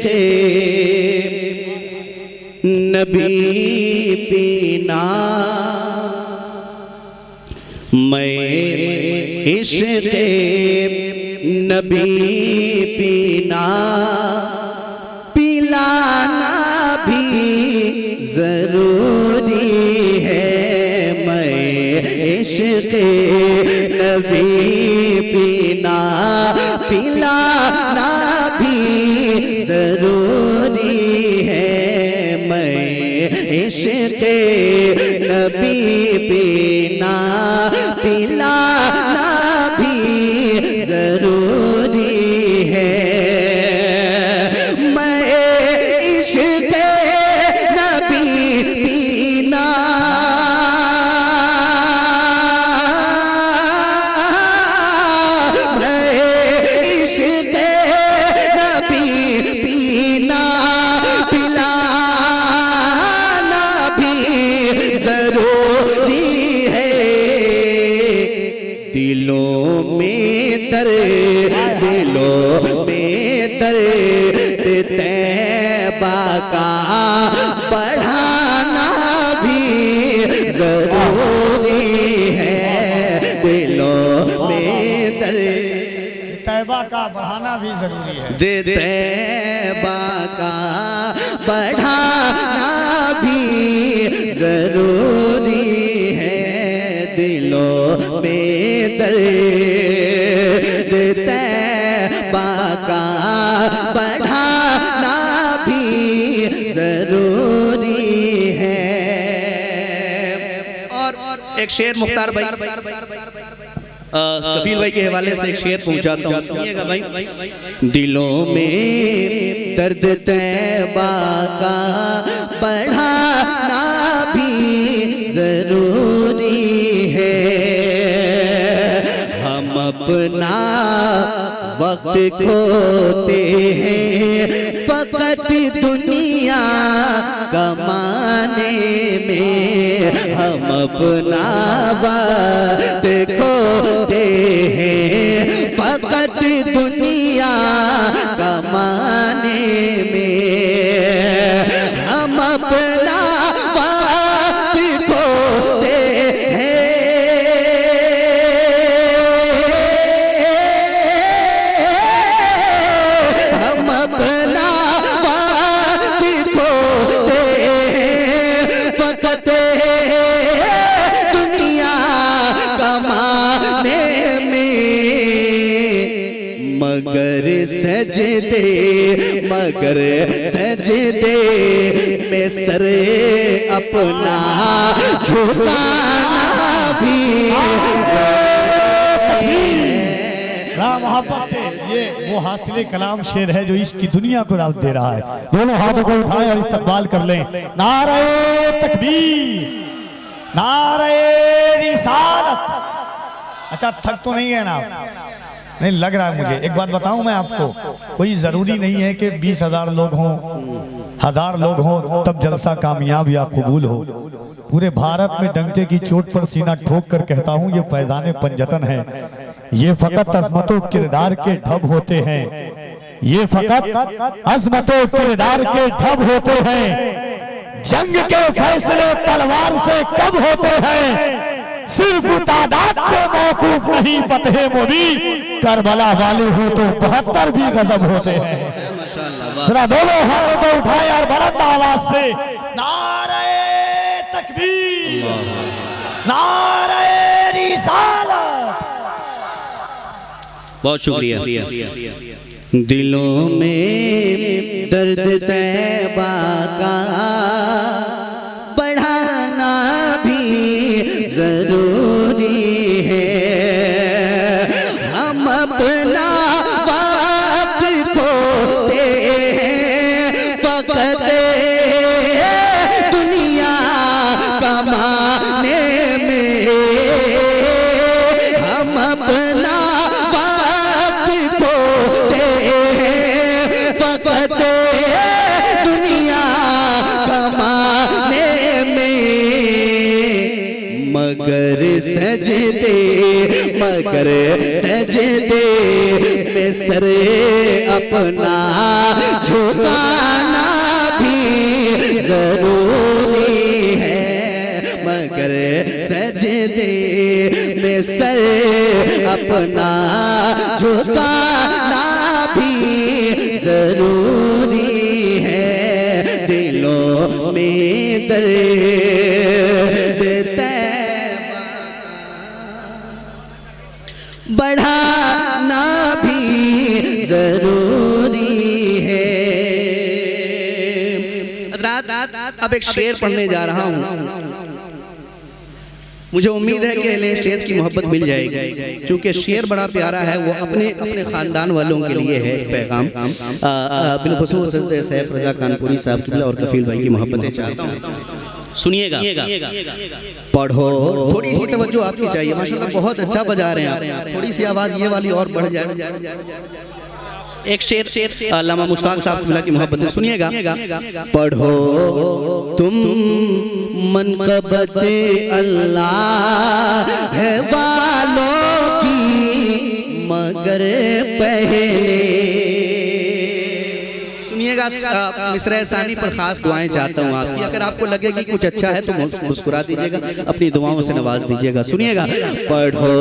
इश्क़े नबी पीना, मैं इश्क़े नबी पीना, पिलाना भी ज़रूरी है। मैं इश्क़े नबी पीना, पिलाना भी ज़रूरी है। मैं इश्क़े नबी पीना, पिलाना भी ज़रूरी है। मैं इश्क़े नबी पीना, मैं इश्क़े नबी पीना, पिलाना भी ज़रूरी है। दिलों में दर्द तैबा का बढ़ाना भी ज़रूरी है। दिलों में दर्द तैबा का बढ़ाना भी ज़रूरी है। तैबा का बढ़ाना भी ज़रूरी है। दिलों में दर्द तैबा का बढ़ाना भी ज़रूरी है। और एक शेर मुख्तार भाई कफील भाई के हवाले से एक शेर पहुंचाता हूँ, सुनिएगा भाई। दिलों में दर्द तैबा का बढ़ाना भी ज़रूरी है। हम अपना वक्त खोते हैं फकत दुनिया कमाने में। हम अपना वक्त खोते हैं फकत दुनिया कमाने में। हम अपना वक्त खोते हैं, हम अपना वक्त खोते हैं फकत दुनिया कमाने में। मगर सजदे में सर अपना झुकाना भी मोहब्बत से ये वो हासिल कलाम शेर है जो इश्क की दुनिया को दावत दे रहा है। दोनों हाथों को उठाएं और इस्तकबाल कर लें। नारे तकबीर, नारे रिसालत। अच्छा थक तो नहीं है ना? नहीं लग रहा है मुझे। एक बात बताऊं मैं आपको, कोई जरूरी नहीं है कि 20,000 लोग हों, 1000 लोग हों तब जलसा कामयाब या कबूल हो। पूरे भारत में डंके की चोट पर सीना ठोक कर कहता हूं ये फैजाने पंजतन है। ये फकत अजमतों किरदार के ढब होते हैं। ये फकत अजमतों किरदार के ढब होते हैं। जंग के फैसले तलवार से कब होते हैं। सिर्फ तादाद पे मौकूफ नहीं फतेह मुबीन। करबला वाले हो तो 72 भी गजब होते हैं। जरा दोनों हाथों को उठाए और बुलंद आवाज से नारे तकबीर, नारे रिसालत। बहुत शुक्रिया। दिलों में दर्द तैबा का बढ़ाना भी ज़रूरी है। हम अपना वक्त खोते हैं फकत दुनिया कमाने में। हम अपना वक्त खोते हैं फकत दुनिया कमाने में। मगर सजदे में सर अपना झुकाना भी जरूरी है, मगर सजदे में सर अपना झुकाना भी जरूरी है, दिलों में दर्द तैबा बढ़ाना भी जरूरी है। हज़रात, अब एक शेर पढ़ने जा रहा हूँ। मुझे उम्मीद है कि अहले स्टेज की मोहब्बत मिल जाएगी, क्योंकि शेर बड़ा प्यारा है। वो अपने अपने ख़ानदान वालों के लिए है पैगाम। बिलखुसूस सैफ रजा कानपुरी साहब की और कफील भाई की मोहब्बतें चाहता हूँ, सुनिएगा। पढ़ो, थोड़ी सी तवज्जो आपकी चाहिए, माशाल्लाह बहुत अच्छा बजा रहे हैं आप, थोड़ी सी आवाज़ ये वाली और बढ़ जाए। एक शेर अल्लामा मुश्ताक साहब की मोहब्बत सुनिएगा। पढ़ो तुम मनक़बत अल्लाह है वालों की, मगर पहले सुनिएगा। मिसरे सानी पर खास दुआएं चाहता हूँ आपकी, अगर आपको लगे कि कुछ अच्छा है तो मुस्कुरा दीजिएगा, अपनी दुआओं से नवाज दीजिएगा। सुनिएगा। पढ़ो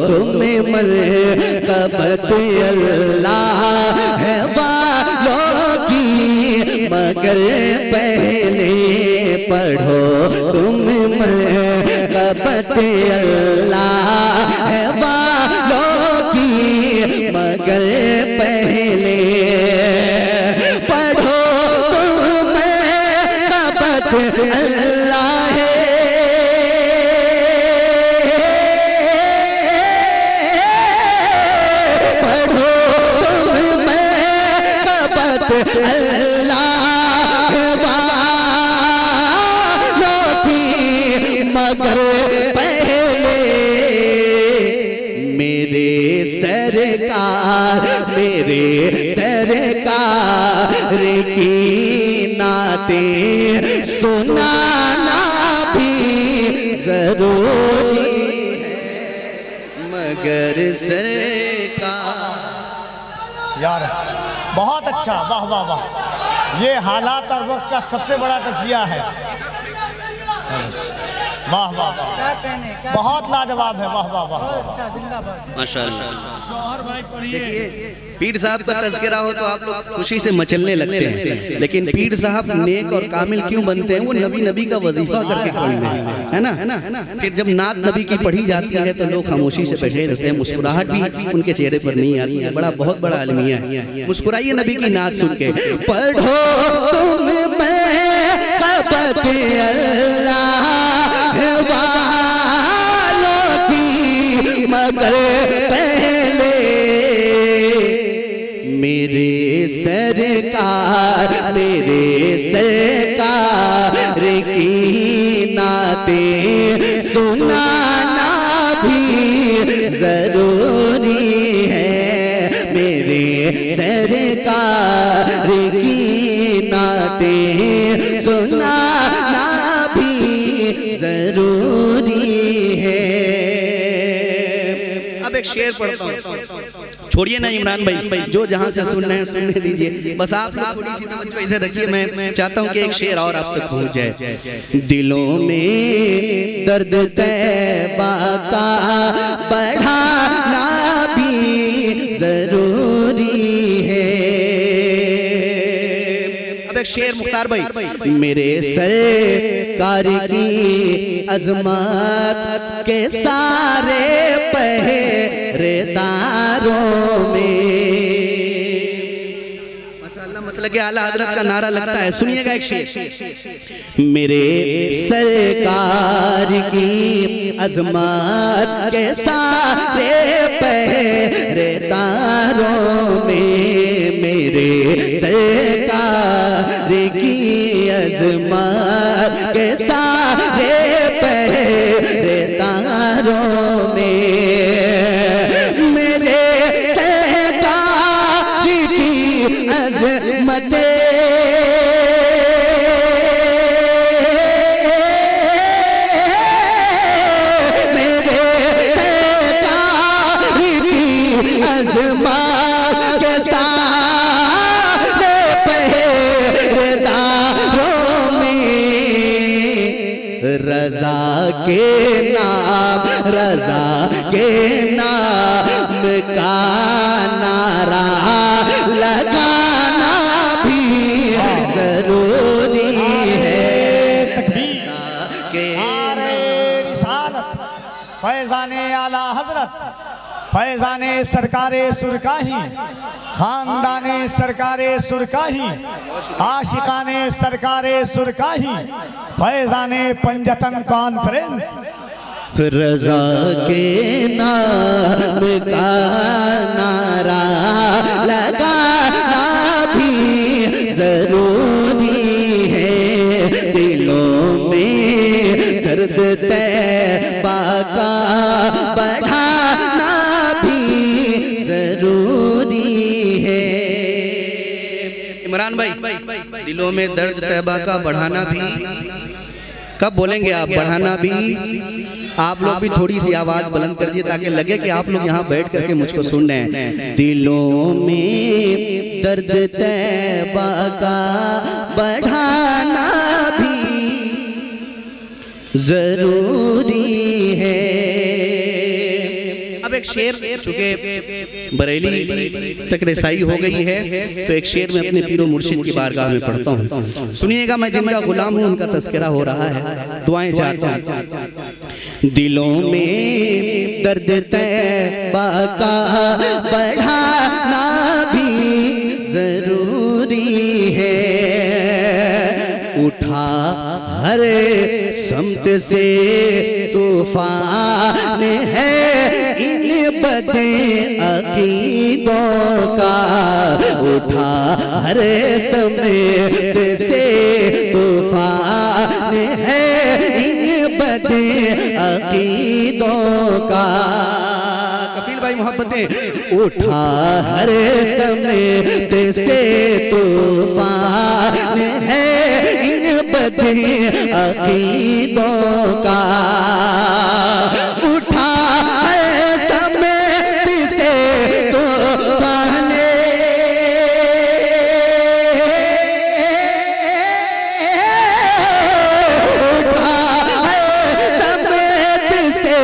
तुम्हें मनक़बत अल्लाह है वालों की, मगर पहले पढ़ो तुम्हें मनक़बत अल्लाह है वालों की, मगर पहले पढ़ो तुम्हें मनक़बत अल्लाह है, पढ़ो तुम्हें मनक़बत अल्लाह वालों की, मगर पहले मेरे सरकार की नाते सुनाना भी जरूरी है, मगर सरकार। यार बहुत अच्छा, वाह वाह वाह। ये हालात और वक्त का सबसे बड़ा तजिया है। वाह वाह वाह, बहुत लाजवाब है। वाह वाह वाह, माशाअल्लाह। पीर साहब का तज़किरा हो तो आप लोग खुशी से मचलने लगते हैं, लेकिन पीर साहब नेक और कामिल क्यों बनते हैं? वो नबी का वजीफा करके पढ़ते हैं, है ना। फिर जब नात नबी की पढ़ी जाती है तो लोग खामोशी से बैठे रहते हैं, मुस्कुराहट भी उनके चेहरे पर नहीं आती है। बहुत बड़ा अलमिया है। मुस्कुराइए नबी की नात सुन के। पढ़ो तुम मनक़बत अल्लाह वालों की, मगर पहले मेरे सरकार की नाते सुनाना भी जरूरी है, मेरे सरकार की नाते सुनाना भी जरूरी है। अब एक शेर पढ़ता हूँ, छोड़िए ना इमरान भाई, जो जहाँ से सुन रहे हैं सुनने दीजिए, बस आप थोड़ी सी तवज्जो इधर रखिए। मैं चाहता हूँ कि एक शेर और आप तक पहुँच जाए। दिलों में दर्द तैबा का बढ़ाना भी जरूरी है। अब एक शेर मुख्तार भाई। मेरे सरकार की अजमत के सारे पहरेदारों में, मसला के आला हजरत का नारा लगता है। सुनिएगा एक शेर। मेरे सरकार की अजमत के सारे पहरेदारों में, मेरे सरकार की अजमत के सारे पहरेदारों में, मेरे सरकार की अजमत मेरे सरकार की अजमत के नाम, रजा के नाम का नारा लगाना भी जरूरी है। के रिसालत फैजाने आला हजरत फैजाने सरकारे सुरकाही खानदाने सरकारे सुरकाही आशिकाने सरकारे सुरकाही फैजाने पंजतन कॉन्फ्रेंस। रजा के नाम का नारा लगाना भी जरूरी है। दिलों में दर्द तैबा का बढ़ाना भी जरूरी है। इमरान भाई, दिलों में दर्द तैबा का बढ़ाना भी कब बोलेंगे आप? बढ़ाना भी। आप लोग भी थोड़ी सी आवाज बुलंद कर दिए ताकि लगे कि आप लोग यहाँ बैठ करके मुझको सुन रहे हैं। दिलों में दर्द तैबा का बढ़ाना भी जरूरी है। अब एक शेर, चूंकि बरेली तक रसाई हो गई है तो एक शेर में अपने पीरो मुर्शिद की बारगाह में पढ़ता हूँ। सुनिएगा, मैं जिनका गुलाम हूँ उनका तस्करा हो रहा है, दुआएं चाहता हूँ। दिलों में दर्द तैबा का बढ़ाना भी जरूरी है। उठा हर समत से तूफान है इन बदे अकीदों का। उठा हर समत से तूफान है इन बदे अकीदों का। कफील भाई मोहब्बतें। उठा हर समत से तूफान है इन बदे अकीदों का। उठा हर समत से तूफान, उठा हर समत से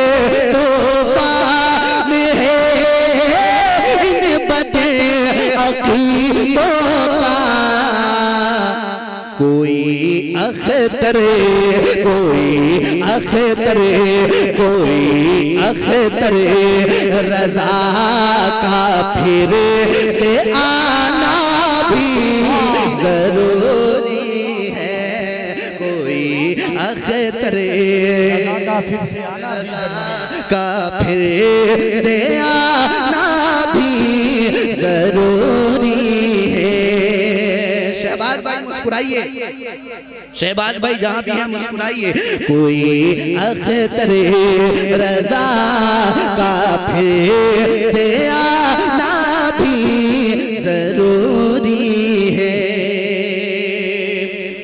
तूफान है इन बदे अकीदों का। कोई अख्तर, कोई अख्तर, कोई अख्तर रजा का फिर से आना भी जरूरी है। कोई अख्तर का फिर से आना भी जरूरी, का फिर से आना भी जरूरी है। शहबाज भाई मुस्कुराइए, शहबाज भाई जहाँ भी हैं मुस्कुराइए। कोई अख्तर रजा का फिर से आना भी जरूरी है।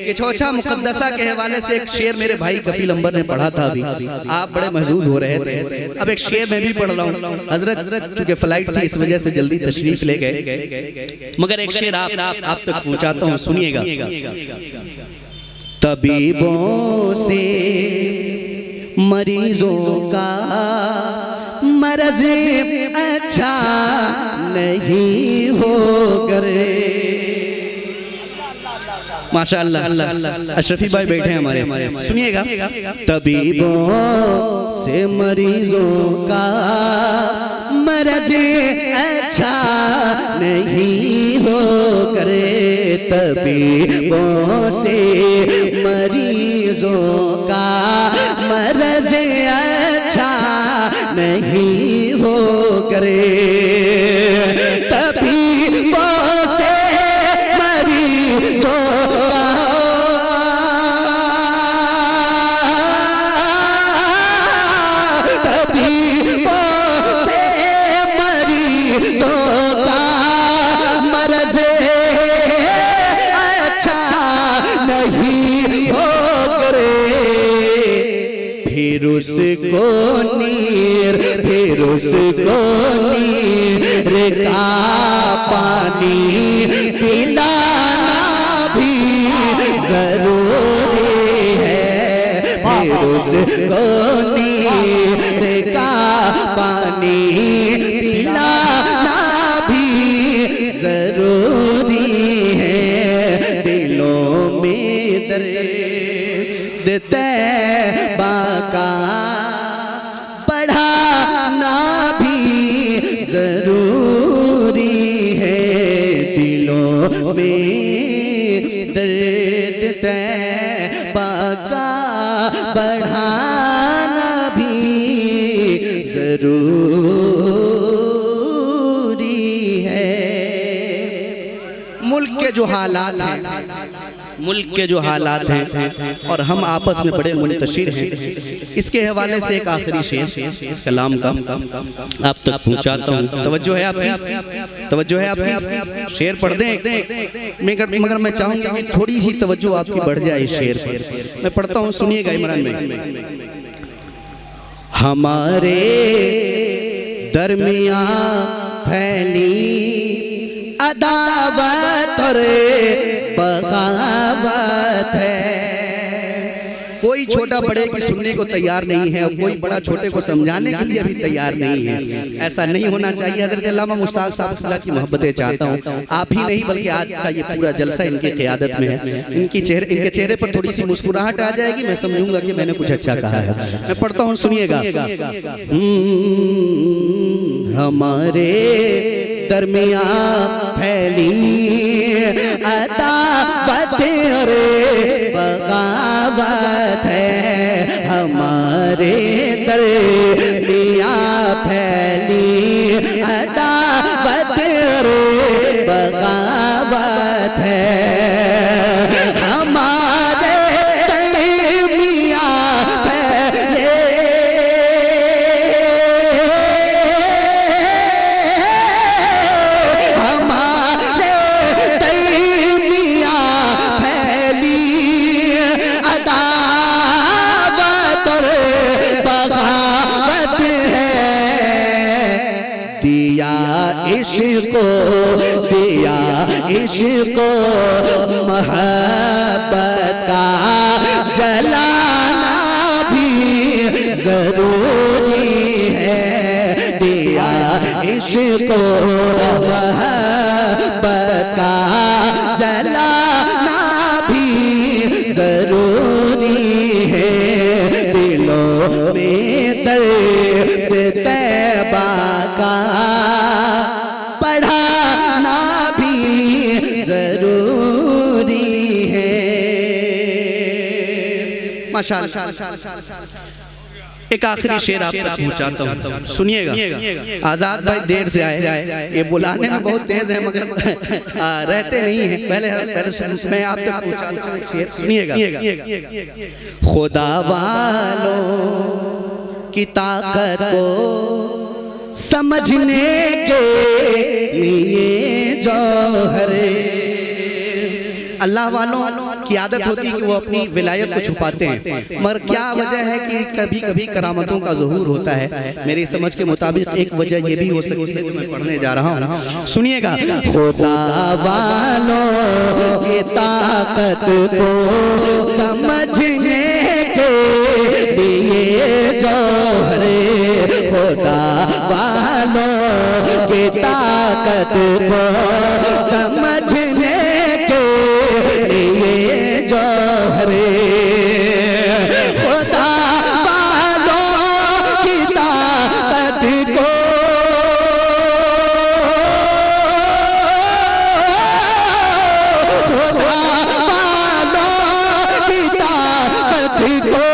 कि छोछा मुकद्दसा के हवाले से एक शेर मेरे भाई कफील अंबर ने पढ़ा था अभी, आप बड़े महजूज हो रहे थे। अब एक शेर मैं भी पढ़ रहा हूँ। हजरत क्योंकि फ्लाइट थी इस वजह से जल्दी तशरीफ ले गए, मगर एक शेर आप तक पहुँचाता हूँ, सुनिएगा। तबीबों से मरीजों का मर्ज अच्छा नहीं हो करे। माशाअल्लाह, अशरफी भाई बैठे हैं हमारे, सुनिएगा। तबीबों से मरीजों का मर्ज अच्छा नहीं हो करे। तबीबों से मरीजों का मर्ज अच्छा नहीं हो करे। तबीबों से मरीजों फिर उसको नीर का पानी पिलाना भी जरूरी है। फिर उसको में दर्द तैबा का बढ़ाना भी जरूरी है। मुल्क के जो हालात हैं, मुल्क के जो हालात हैं और हम आपस में बड़े मुंतशिर हैं, इसके हवाले से एक आखिरी शेर इस कलाम का आप तक पहुंचाता हूं। तवज्जो है आपकी, तवज्जो है आपकी। शेर पढ़ दें मगर मैं चाहूंगा कि थोड़ी सी तवज्जो आपकी बढ़ जाए इस शेर पर। मैं पढ़ता हूं, सुनिएगा इमरान में। हमारे दरमियां फैली अदावत और बगावत है। कोई छोटा बड़े की सुनने को तैयार नहीं है और कोई बड़ा छोटे को समझाने के लिए भी तैयार नहीं है। ऐसा नहीं होना चाहिए। हज़रत अल्लामा मुश्ताक साहब की मोहब्बतें चाहता हूँ, आप ही नहीं बल्कि आज का ये पूरा जलसा इनकी क़ियादत में है। इनके चेहरे पर थोड़ी सी मुस्कुराहट आ जाएगी, मैं समझूंगा कि मैंने कुछ अच्छा कहा है। मैं पढ़ता हूँ, सुनिएगा। हमारे दरमियां फैली अदावत और बगावत है। हमारे दरमियां फैली अदावत और बगावत है। हमारे दरमियां फैली इश्को दिया, इश्को मोहब्बत का जलाना भी जरूरी है। दिया इश्को मोहब्बत का जलाना भी जरूरी है। दिलों में दर्द तैबा का बढ़ाना भी जरूरी है। माशाअल्लाह। एक आखिरी शेर आप तक पहुंचाता हूँ, सुनिएगा। आजाद भाई देर से आए, ये बुलाने में बहुत तेज है मगर रहते नहीं हैं। पहले मैं आप तक पहुंचाता हूँ शेर, सुनिएगा। खुदा वालों की ताकत को समझने के लिए जौहर, अल्लाह वालों की आदत होती है कि वो अपनी विलायत को छुपाते हैं, मगर क्या वजह है कि कभी कभी करामतों का ज़हूर होता है। मेरी समझ के मुताबिक एक वजह ये भी हो सकती है जो मैं पढ़ने जा रहा हूँ, सुनिएगा। खुदा वालों की ताकत को समझने के लिए जौहर, खुदा वालों की ताकत को समझने के लिए जौहर, खुदा वालों की ताकत को खुदा वालों की ताकत को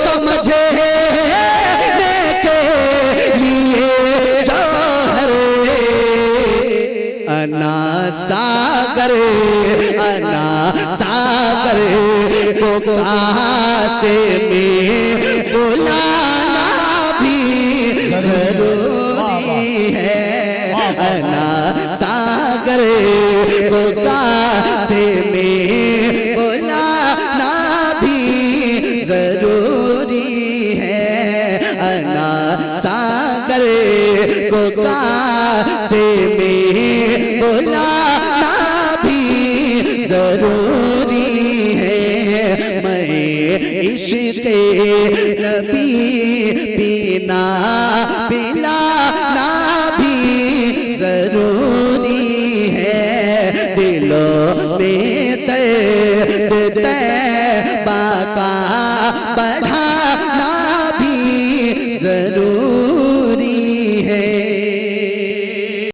समझने के लिए जौहर, अना सागर को कासे में बुलाना भी जरूरी है। अना सागर को कासे में बुलाना भी जरूरी है। अना सागर को कासे में बुलाना भी जरूरी है। मैं इश्क़ नबी पीना पिलाना भी जरूरी है। दिलों में दर्द तैबा का बढ़ाना